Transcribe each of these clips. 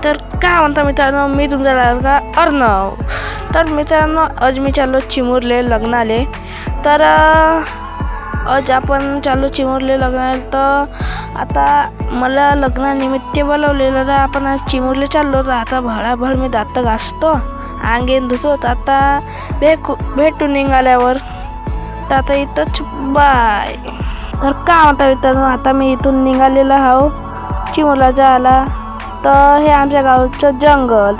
तर काय म्हणता मित्रांनो, मी तुमचा लाडका अर्णव. तर मित्रांनो, आज मी चाललो चिमुरले लग्नाले. तर आज आपण चाललो चिमुरले लग्नाले. तर आता मला लग्नानिमित्त बोलवलेलं, तर आपण आज चिमुरले चाललो. तर आता भराभर मी दात घासतो, अंगेन धुतो. तर आता भेटू निघाल्यावर. तर आता इथंच बाय. तर काय म्हणता मित्रांनो, आता मी इथून निघालेला आहो चिमुरला जायला. तर हे आमच्या गावचं जंगल.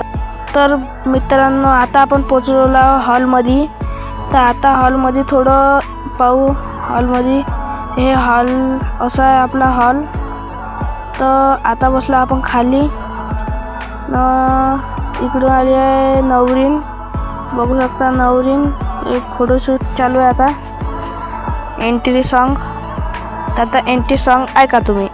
तर मित्रांनो, आता आपण पोचलो हॉलमध्ये. तर आता हॉलमध्ये थोडं पाहू. हॉलमध्ये हे हॉल असा आहे आपला हॉल. तर आता बसला आपण खाली. इकडून आली आहे नवरीन, बघू शकता नवरीन. एक फोटोशूट चालू आहे आता. Entry song. तर आता एंट्री सॉन्ग ऐका तुम्ही.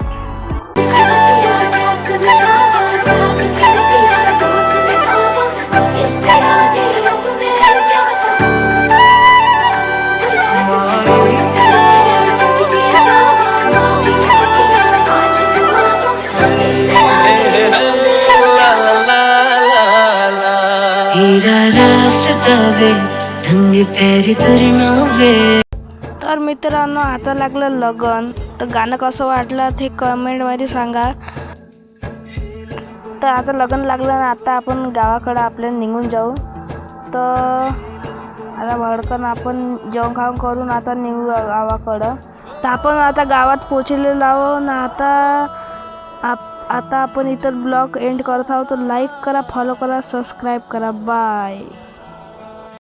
तर मित्रांनो, आता लागलं लगन. तर गाणं कसं वाटलं ते कमेंटमध्ये सांगा. तर आता लग्न लागलं ना, आता आपण गावाकडं आपल्याला निघून जाऊ. तर आता भडकन आपण जेवण खाऊन करून आता निघू गावाकडं. तर आपण आता गावात पोचलेलो आहो ना. आता आपण इतर ब्लॉग एंड करत आहोत. तर लाईक करा, फॉलो करा, सबस्क्राईब करा. बाय.